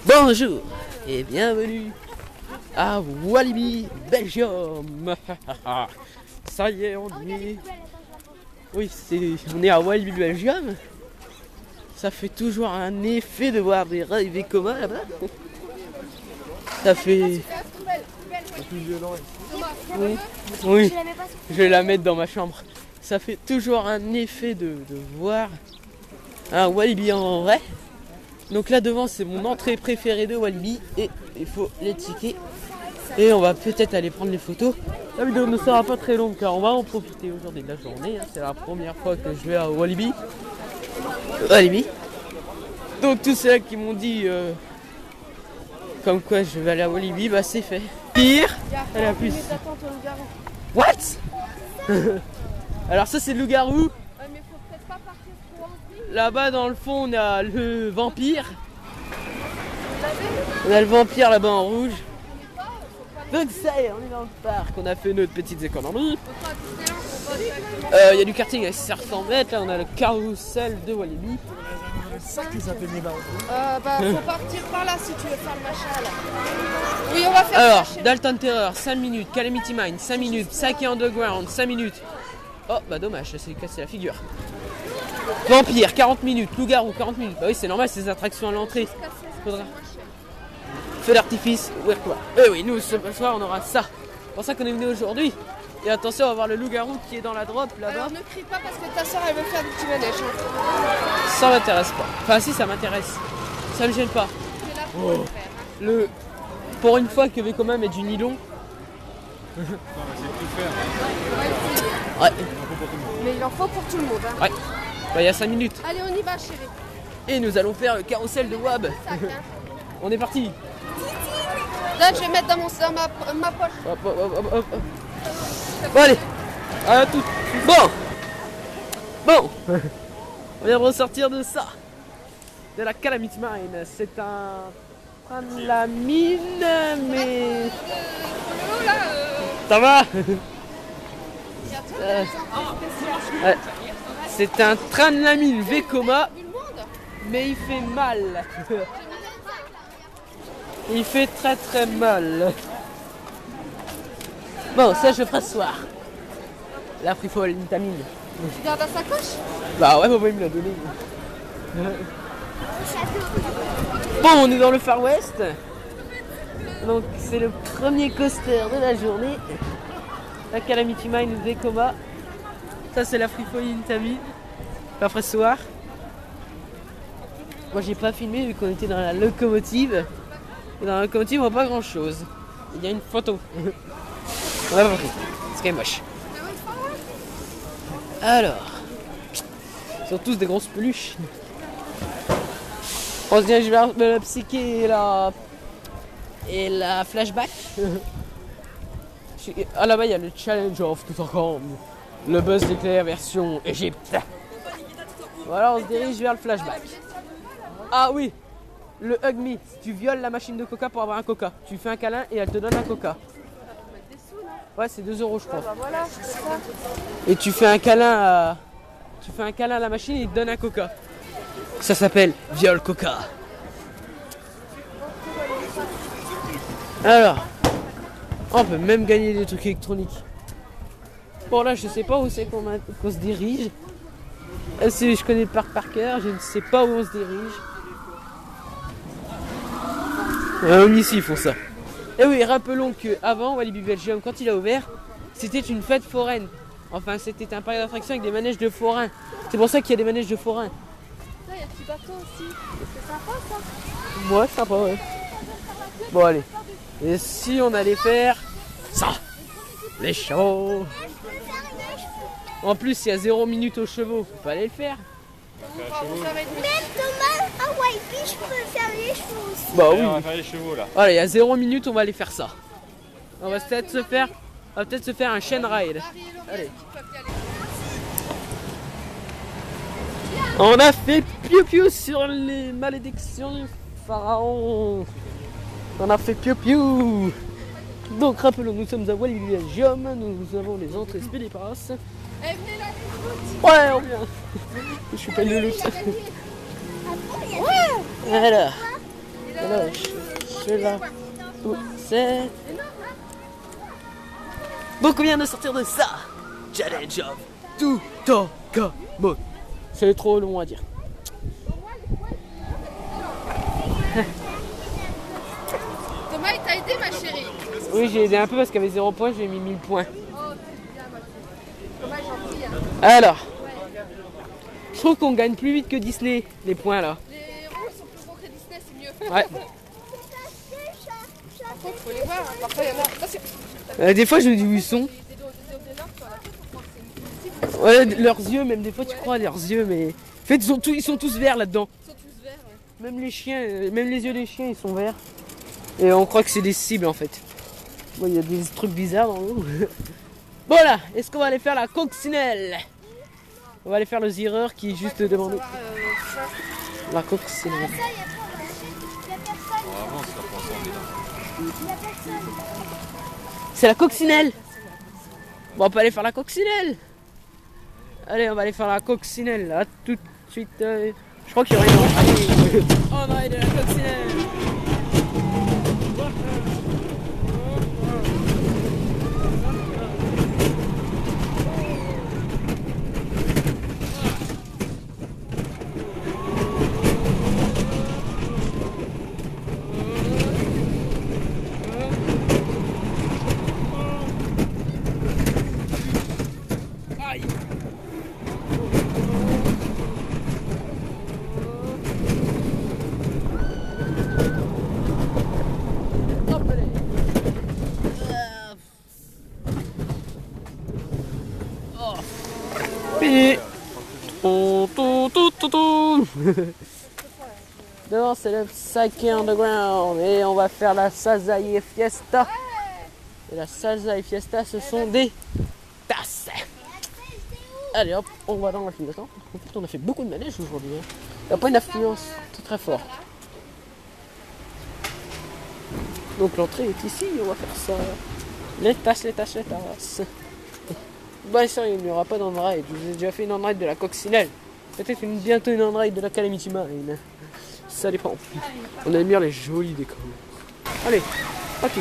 Bonjour et bienvenue à Walibi, Belgium. Ça y est, on y est. Oui, on est à Walibi, Belgium. Ça fait toujours un effet de voir des rêves et communs là-bas. Ça fait... Oui, je vais la mettre dans ma chambre. Ça fait toujours un effet de voir un Walibi en vrai. Donc là devant c'est mon entrée préférée de Walibi et il faut les tickets. Et on va peut-être aller prendre les photos. La vidéo ne sera pas très longue car on va en profiter aujourd'hui de la journée. C'est la première fois que je vais à Walibi. Donc tous ceux qui m'ont dit comme quoi je vais aller à Walibi, bah c'est fait. Pire, elle a plus. What? Alors ça c'est le loup-garou. Mais faut peut-être pas partir trop en ville. Là-bas dans le fond on a le vampire. On a le vampire là-bas en rouge. Donc ça y est, on est dans le parc. On a fait notre petite économie. Il y a du karting à 700 mètres. Là on a le carrousel de Walibi. C'est ça qui s'appelle les barreaux. Faut partir par là si tu veux faire le machin là. Oui, on va faire Alors, ça. Dalton Terror, 5 minutes. Calamity Mine, 5 minutes. Psyche Underground, 5 minutes. Oh, bah dommage, ça s'est cassé la figure. Vampire, 40 minutes. Loup-garou, 40 minutes. Bah oui, c'est normal, c'est des attractions à l'entrée. Faudra. Feu d'artifice, ouais quoi. Eh oui, nous, ce soir, on aura ça. C'est pour ça qu'on est venu aujourd'hui. Et attention, on va voir le loup-garou qui est dans la drop là-bas. Alors ne crie pas parce que ta soeur elle veut faire du petit manège. Ça m'intéresse pas. Enfin, si, ça m'intéresse. Ça me gêne pas. C'est là pour le faire. Pour une fois que Vekoma met du nylon. Ouais. Mais il en faut pour tout le monde. Hein. Ouais. Bah, il y a 5 minutes. Allez, on y va, chérie. Et nous allons faire le carrousel de Wab. Sac, hein. On est parti. Là, je vais mettre dans ma poche. Hop, hop, hop, hop, hop. Bon, allez. À tout. Bon. On vient de ressortir de ça. De la Calamity Mine. C'est un de la mine, mais... Ça va? Ouais. C'est un train de la mine Vekoma, mais il fait mal. Il fait très très mal. Bon, ça je ferai ce soir. La frifolintamine. Tu gardes la sacoche? Bah ouais, papa il me l'a donné. Bon, on est dans le Far West. Donc c'est le premier coaster de la journée. La Calamity Mine Vekoma. Ça c'est la frifolintamine. La fraise soir. Moi j'ai pas filmé vu qu'on était dans la locomotive. Et dans la locomotive on voit pas grand chose. Il y a une photo. On va pas pris. C'est quand même moche. Alors. Ils sont tous des grosses peluches. On se dirige vers la psyché et la flashback. Ah là-bas il y a le Challenge of Tutankhamon. Le buzz d'éclair version Égypte. Voilà, on se dirige vers le flashback. Ah oui, le Hug Me. Tu violes la machine de coca pour avoir un coca. Tu fais un câlin et elle te donne un coca. Ouais, c'est 2 € je crois. Bah voilà, c'est ça. Et tu fais un câlin à la machine et il te donne un coca. Ça s'appelle viol coca. Alors, on peut même gagner des trucs électroniques. Bon là, je sais pas où c'est qu'on se dirige. Si je connais le parc par cœur, je ne sais pas où on se dirige. Ici ils font ça. Et oui, rappelons qu'avant Walibi Belgium, quand il a ouvert, c'était une fête foraine. Enfin, c'était un parc d'attractions avec des manèges de forains. C'est pour ça qu'il y a des manèges de forains. Il y a un petit bateau aussi. C'est sympa ça. Ouais, sympa, ouais. Bon, allez. Et si on allait faire ça, les chevaux. En plus, il y a 0 minutes aux chevaux. Faut pas aller le faire. Ça va être Même Thomas, à Walibi, je peux faire les chevaux aussi. Bah Ouais, oui. on va faire les chevaux là. Voilà, il y a 0 minutes, on va aller faire ça. On va peut-être se faire un chain ride. Allez. On a fait piou-piou sur les malédictions du pharaon. On a fait piou-piou. Donc rappelons, nous sommes à Walibi Belgium. Nous avons les entrées Speedy Pass. Eh, venez là, les Ouais, on vient. Je suis pas une louloute. Ouais. Alors, je là. Où c'est? Donc on vient de sortir de ça. Challenge of Tutankhamon. C'est trop long à dire. Thomas, il t'a aidé, ma chérie. Oui, j'ai aidé un peu parce qu'avec 0 points, j'ai mis 1000 points. Oh, c'est bien, ma chérie. Thomas, gentil. Hein. Alors, je trouve qu'on gagne plus vite que Disney, les points là. Les héros sont plus gros que Disney, c'est mieux. Ouais. Par contre, faut les voir. Hein. Parfois, il y en a. Parce que... Des fois, je me dis où ils sont. Ouais, leurs yeux, même des fois, tu crois à leurs yeux, mais. En fait, ils sont tous verts là-dedans. Ils sont tous verts, ouais. Même les chiens, même les yeux des chiens, ils sont verts. Et on croit que c'est des cibles en fait. Bon, il y a des trucs bizarres dans l'eau. Bon là, est-ce qu'on va aller faire la coccinelle? On va aller faire le zireur qui est juste devant nous. La coccinelle. C'est la coccinelle. Bon, on peut aller faire la coccinelle. Allez, on va aller faire la coccinelle. À tout de suite. Je crois qu'il y a rien. Allez, on va aller de la coccinelle. Devant c'est le Sake Underground et on va faire la Sazaï Fiesta. Et la Sazaï Fiesta, ce sont des tasses. Allez hop, on va dans la file d'attente. En fait, on a fait beaucoup de manèges aujourd'hui. Hein. Il n'y a pas une affluence très forte. Donc l'entrée est ici, on va faire ça. Les tasses, les tasses, les tasses. Bon, sûr, il n'y aura pas d'end-ride. Je vous ai déjà fait une end-ride de la coccinelle. Peut-être bientôt une end-ride de la Calamity Marine. Ça dépend. On admire les jolis décors. Allez, ok.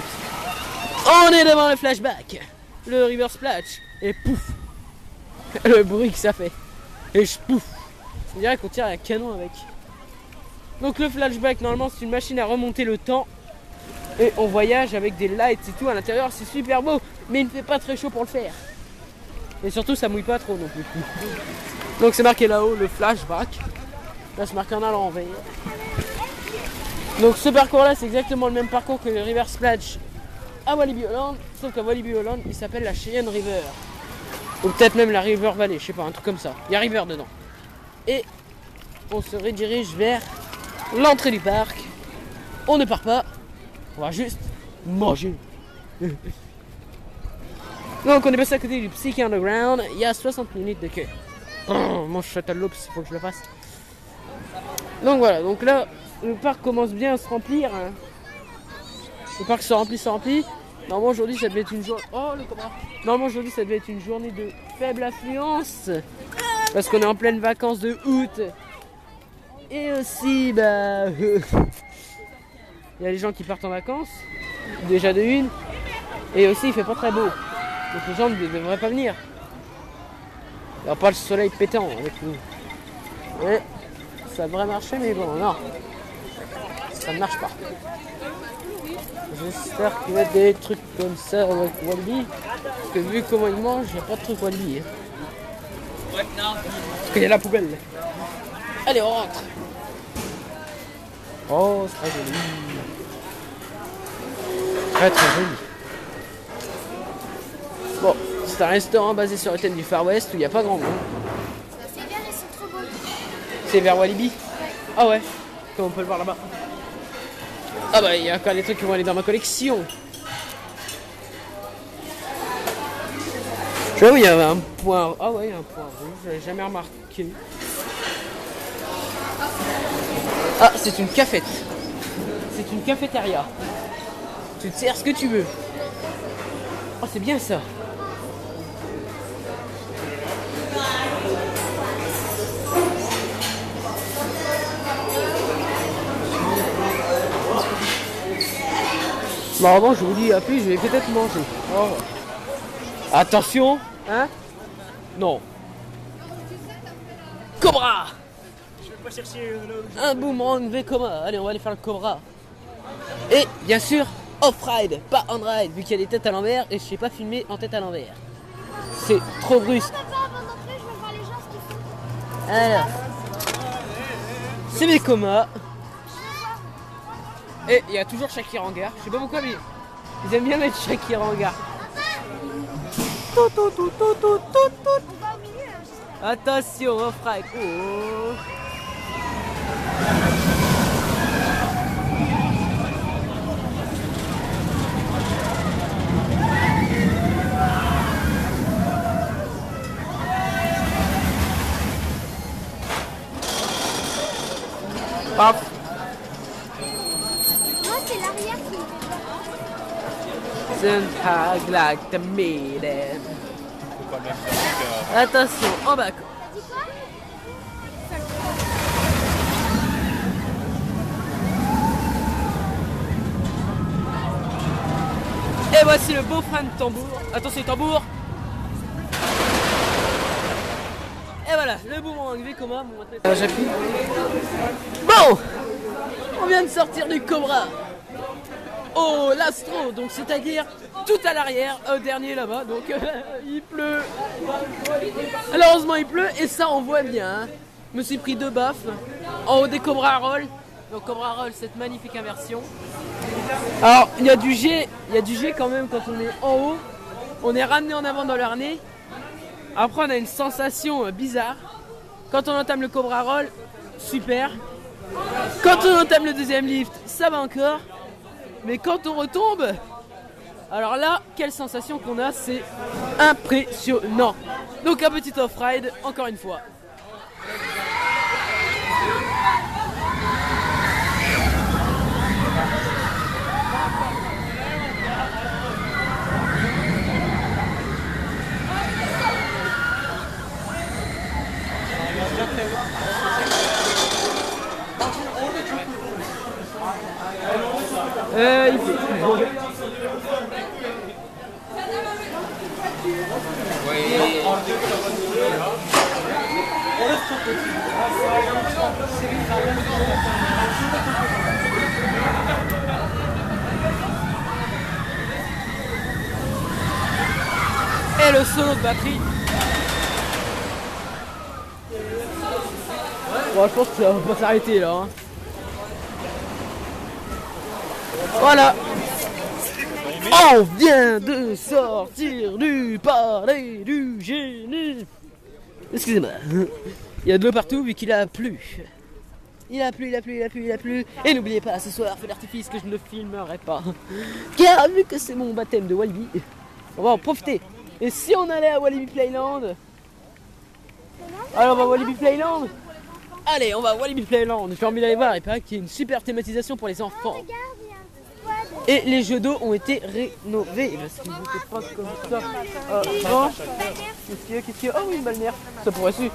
On est devant le flashback. Le river splash. Et pouf. Le bruit que ça fait. Et je pouf. On dirait qu'on tire un canon avec. Donc le flashback, normalement, c'est une machine à remonter le temps. Et on voyage avec des lights et tout à l'intérieur. C'est super beau. Mais il ne fait pas très chaud pour le faire. Et surtout, ça mouille pas trop non plus. Donc c'est marqué là-haut le flashback. Là, c'est marqué en à l'envers. Donc ce parcours-là, c'est exactement le même parcours que le River Splash à Walibi Holland. Sauf qu'à Walibi Holland, il s'appelle la Cheyenne River. Ou peut-être même la River Valley, je sais pas, un truc comme ça. Il y a River dedans. Et on se redirige vers l'entrée du parc. On ne part pas. On va juste manger. Donc on est passé à côté du Psyche Underground. Il y a 60 minutes de queue. Oh, mon château, il faut que je le fasse. Donc voilà, donc là, le parc commence bien à se remplir. Hein. Le parc se remplit. Normalement aujourd'hui ça devait être une journée. Oh le cobra. Normalement aujourd'hui ça devait être une journée de faible affluence. Parce qu'on est en pleine vacances de août. Et aussi bah. Il y a les gens qui partent en vacances. Déjà de une. Et aussi il fait pas très beau. Donc les gens ne devraient pas venir. Il n'y a pas le soleil pétant avec nous. Ouais. Ça devrait marcher, mais bon, non. Ça ne marche pas. J'espère qu'il y a des trucs comme ça avec Walibi. Parce que vu comment il mange, il n'y a pas de truc Walibi. Hein. Parce qu'il y a la poubelle. Allez, on rentre. Oh, c'est très joli. Très très joli. Bon, c'est un restaurant basé sur le thème du Far West où il n'y a pas grand monde. C'est bien, ils sont trop beaux. C'est vers Walibi? Ah ouais, comme on peut le voir là-bas. Ah bah il y a encore des trucs qui vont aller dans ma collection. Je vois où il y avait un point. Ah ouais, il y a un point rouge, j'avais jamais remarqué. Ah, c'est une cafette. C'est une cafétéria. Tu te sers ce que tu veux. Oh, c'est bien ça. Bon, avant, je vous dis à plus, je vais peut-être manger. Au revoir. Attention, hein? Non. Cobra! Je vais pas chercher Un boomerang V coma. Allez, on va aller faire le cobra. Et bien sûr, off-ride, pas on-ride, vu qu'il y a des têtes à l'envers et je sais pas filmer en tête à l'envers. C'est trop brusque. Papa, avant d'entrer, je veux voir les gens ce qu'ils font. Alors, c'est mes comas. Et il y a toujours Shakira en gare. Je sais pas pourquoi, mais ils aiment bien mettre Shakira en gare. Tout, tout, tout, tout, tout, tout, tout. On va au milieu. Attention, off-ride. Oh. Paf. Moi, c'est l'arrière qui me fait peur. Sonntag like the maiden. Faut pas mettre ça, Attention, en bas. Dis quoi? Et voici le beau frein de tambour. Attention, tambour. Et voilà, le boomerang V coma. J'appuie. Bon, on vient de sortir du Cobra. Oh, l'Astro, donc c'est-à-dire tout à l'arrière, au dernier là-bas. Donc il pleut. Malheureusement, il pleut et ça on voit bien. Hein. Je me suis pris 2 baffes en haut des Cobra Roll. Donc Cobra Roll, cette magnifique inversion. Alors, il y a du G quand même quand on est en haut. On est ramené en avant dans le harnais. Après, on a une sensation bizarre. Quand on entame le Cobra Roll, super. Quand on entame le deuxième lift, ça va encore. Mais quand on retombe, alors là, quelle sensation qu'on a, c'est impressionnant. Donc un petit off-ride, encore une fois. Il faut... Et le solo de batterie. Bon, je pense que ça va pas s'arrêter là. Hein. Voilà. On vient de sortir du palais du génie. Excusez-moi. Il y a de l'eau partout vu qu'il a plu. Il a plu. Et n'oubliez pas, ce soir, feu d'artifice que je ne filmerai pas. Car vu que c'est mon baptême de Walibi, on va en profiter. Et si on allait à Walibi Playland? Alors on va à Walibi Playland? Allez, on va à Walibi Playland. J'ai envie d'aller voir. Il paraît qu'il y a une super thématisation pour les enfants. Regarde, il y a un squad. Et les jeux d'eau ont été rénovés. Parce qu'ils n'étaient pas comme ça. Avant. Qu'est-ce qu'il y a? Oh oui, une balle nerf. Ça pourrait su.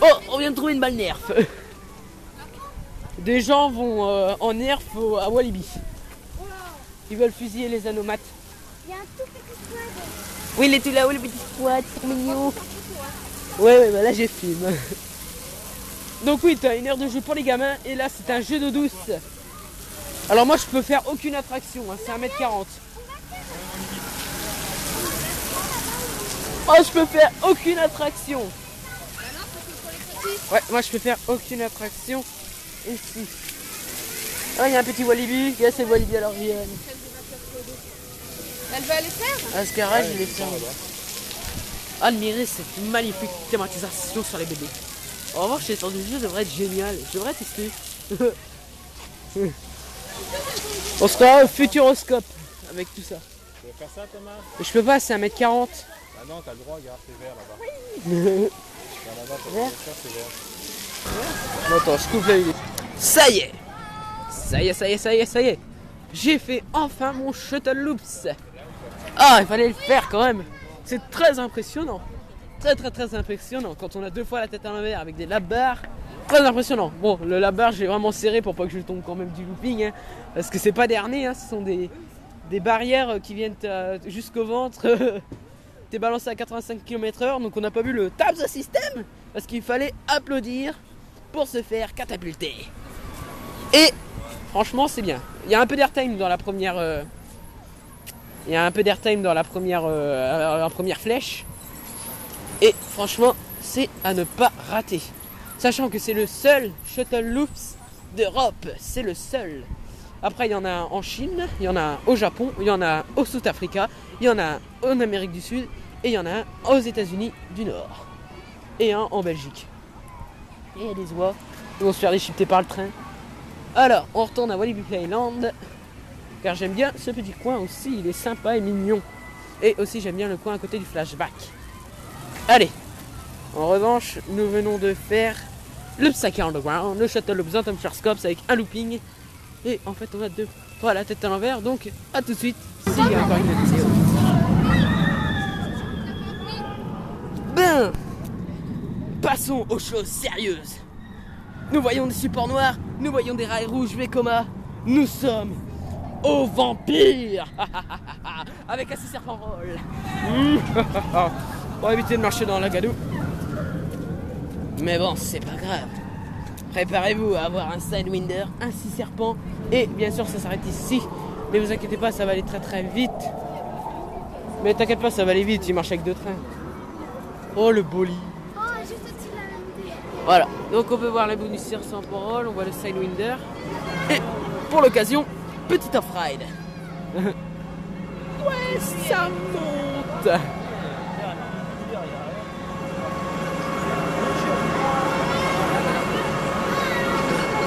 Oh, on vient de trouver une balle nerf. Des gens vont en nerf à Walibi. Ils veulent fusiller les anomates. Il y a un tout petit squad. Oui, il est tout là-haut, le petit squat, c'est mignon. Ouais, bah là j'ai film. Donc oui, t'as 1 heure de jeu pour les gamins et là c'est un jeu d'eau douce. Alors moi je peux faire aucune attraction, hein, c'est 1m40. Oh, je peux faire aucune attraction. Ouais, moi je peux faire aucune attraction ici. Ah, il y a un petit Walibi, là c'est le Walibi à l'Orvienne. Elle veut aller faire? À ce garage, je vais faire. Admirez cette magnifique thématisation sur les bébés. On va voir chez les temps du jeu, ça devrait être génial. Je devrais tester. On sera au futuroscope avec tout ça. Tu veux faire ça, Thomas? Mais je peux pas, c'est 1m40. Ah non, t'as le droit, regarde, c'est vert là-bas. Là-bas, t'as le droit de faire, c'est vert. Bon, attends, je coupe la vidéo. Ça y est. J'ai fait enfin mon shuttle loops. Ah, il fallait le faire quand même. C'est très impressionnant. Très impressionnant. Quand on a 2 fois la tête à l'envers avec des lap bars. Très impressionnant. Bon, le lap bar, j'ai vraiment serré pour pas que je tombe quand même du looping. Hein, parce que c'est pas des harnais, hein, ce sont des des barrières qui viennent jusqu'au ventre. T'es balancé à 85 km/h, donc on n'a pas vu le Tabs System parce qu'il fallait applaudir pour se faire catapulter. Et franchement, c'est bien. Il y a un peu d'airtime dans la première. Il y a un peu d'airtime dans la première flèche. Et franchement, c'est à ne pas rater. Sachant que c'est le seul Shuttle Loops d'Europe. C'est le seul. Après, il y en a un en Chine, il y en a un au Japon, il y en a un au South Africa, il y en a un en Amérique du Sud et il y en a un aux États-Unis du Nord. Et un en Belgique. Et il y a des oies qui vont se faire déchiqueter par le train. Alors, on retourne à Walibi Playland. Car j'aime bien ce petit coin aussi, il est sympa et mignon. Et aussi, j'aime bien le coin à côté du flashback. Allez, en revanche, nous venons de faire le Psyche Underground, le Shuttle Loop Zentum Scops avec un looping. Et en fait, on a deux fois la tête à l'envers. Donc, à tout de suite, s'il y a encore une vidéo. Ben, passons aux choses sérieuses. Nous voyons des supports noirs, nous voyons des rails rouges Vekoma. Nous sommes aux vampires avec un serpent roll. Pour éviter de marcher dans la gadoue. Mais bon, c'est pas grave. Préparez-vous à avoir un Sidewinder, un 6 serpents. Et bien sûr, ça s'arrête ici. Mais vous inquiétez pas, ça va aller très très vite. Mais t'inquiète pas, ça va aller vite, il marche avec deux trains. Oh, le bolide. Oh, juste au-dessus de la montée. Voilà, donc on peut voir les bonus sans parole, on voit le Sidewinder. Et pour l'occasion, petit off-ride. Ouais, ça monte.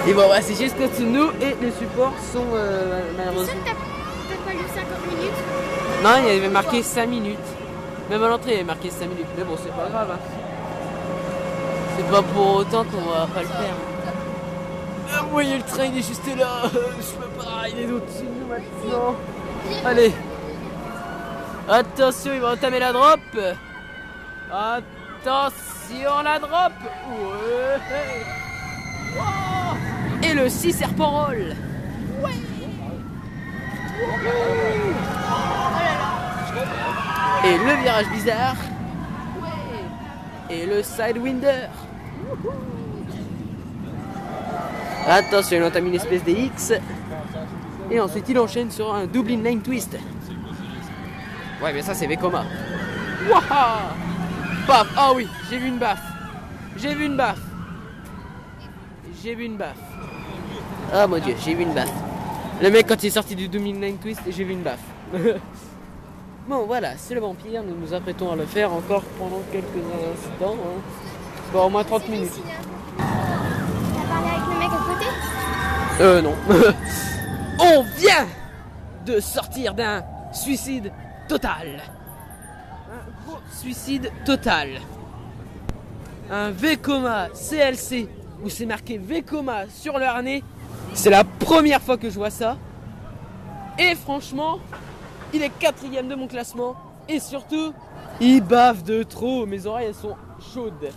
Et bon, ouais, c'est juste au-dessus de nous et les supports sont malheureusement. C'est sûr que t'as pas lu 50 minutes? Non, il y avait marqué 5 minutes. Même à l'entrée, il y avait marqué 5 minutes. Mais bon, c'est pas grave. Hein. C'est pas pour autant qu'on va pas le faire. Ah, vous voyez, le train, il est juste là. Je peux pas, il est au-dessus de nous maintenant. Allez. Attention, il va entamer la drop. Attention, la drop. Ouais. Wow. Et le 6 serpent roll. Ouais. Et le virage bizarre. Ouais. Et le Sidewinder. Attention, il entame une espèce d'X. Et ensuite il enchaîne sur un double inline twist. Ouais, mais ça c'est Vekoma. Waouh. Baf. Ah oui, j'ai vu une baffe. J'ai vu une baffe. J'ai vu une baffe. Oh mon dieu, j'ai vu une baffe. Le mec quand il est sorti du double inline twist, j'ai vu une baffe. Bon voilà, c'est le vampire, nous nous apprêtons à le faire encore pendant quelques instants. Hein. Bon, au moins 30 minutes. T'as parlé avec le mec à côté? Non. On vient de sortir d'un suicide total. Un gros suicide total. Un Vekoma CLC où c'est marqué Vekoma sur le harnais. C'est la première fois que je vois ça. Et franchement, il est 4ème de mon classement. Et surtout, il bave de trop. Mes oreilles, elles sont chaudes.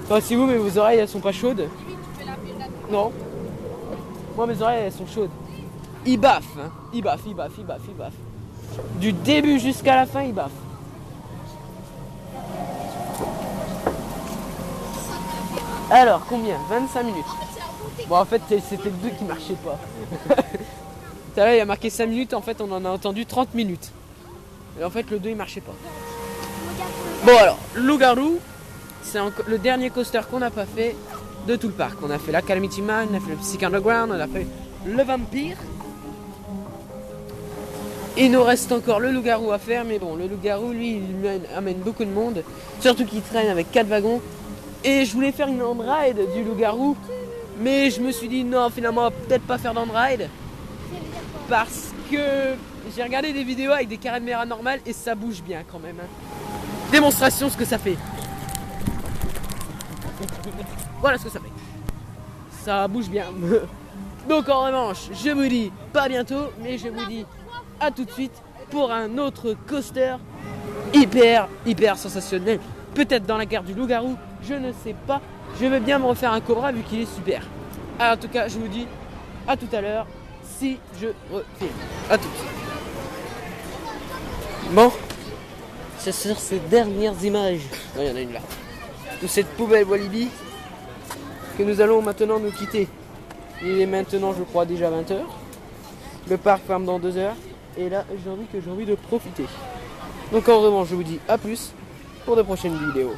Enfin, si vous, mais vos oreilles, elles sont pas chaudes. Non. Moi, mes oreilles, elles sont chaudes. Il baffe. Hein. Il baffe. Du début jusqu'à la fin, il baffe. Alors, combien? 25 minutes. Bon, en fait, c'était le 2 qui marchait pas. Tout à l'heure, il a marqué 5 minutes. En fait, on en a entendu 30 minutes. Et en fait, le 2, il marchait pas. Bon, alors, Loup-garou, c'est le dernier coaster qu'on n'a pas fait de tout le parc. On a fait la Calamity Man, on a fait le Psyche Underground, on a fait le Vampire. Il nous reste encore le Loup-garou à faire. Mais bon, le Loup-garou, lui, il amène beaucoup de monde. Surtout qu'il traîne avec 4 wagons. Et je voulais faire une on-ride du Loup-garou. Mais je me suis dit non, finalement, peut-être pas faire d'on-ride. Parce que j'ai regardé des vidéos avec des caméras normales et ça bouge bien quand même. Hein. Démonstration ce que ça fait. Voilà ce que ça fait. Ça bouge bien. Donc en revanche, je vous dis pas bientôt, mais je vous dis à tout de suite pour un autre coaster hyper sensationnel. Peut-être dans la gare du Loup-garou, je ne sais pas. Je veux bien me refaire un Cobra vu qu'il est super. Alors, en tout cas, je vous dis à tout à l'heure si je refilme. À tout de suite. Bon, c'est sur ces dernières images, il y en a une là, de cette poubelle Walibi, que nous allons maintenant nous quitter. Il est maintenant, je crois, déjà 20h. Le parc ferme dans 2 heures. Et là, j'ai envie de profiter. Donc en revanche, je vous dis à plus pour de prochaines vidéos.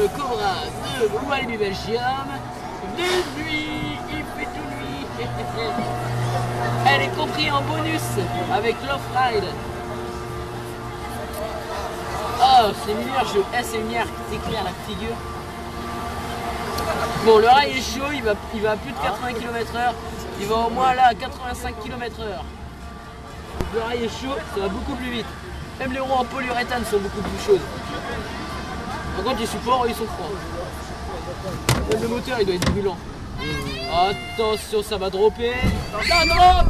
Le Cobra de Walibi Belgium. De nuit, il fait tout nuit. Elle est comprise en bonus avec l'off-ride. Oh, c'est une lumière, c'est une lumière qui t'éclaire la figure. Bon, le rail est chaud, il va à plus de 80 km/h. Il va au moins là à 85 km/h. Le rail est chaud, ça va beaucoup plus vite. Même les roues en polyuréthane sont beaucoup plus chaudes. Par contre, les supports, ils sont froids. Même le moteur, il doit être brûlant. Attention, ça va dropper. Ça drop!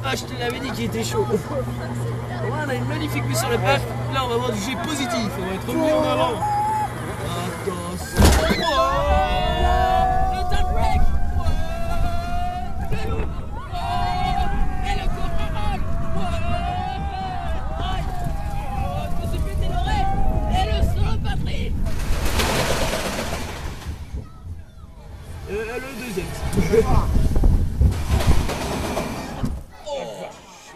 Ah, je te l'avais dit qu'il était chaud. Voilà, on a une magnifique vue sur le parc. Là, on va avoir du jet positif. On va être mis en avant. Attention. Le top break. Et le contrôle. Je me suis pété l'oreille. Et le solo patrie. Le deuxième.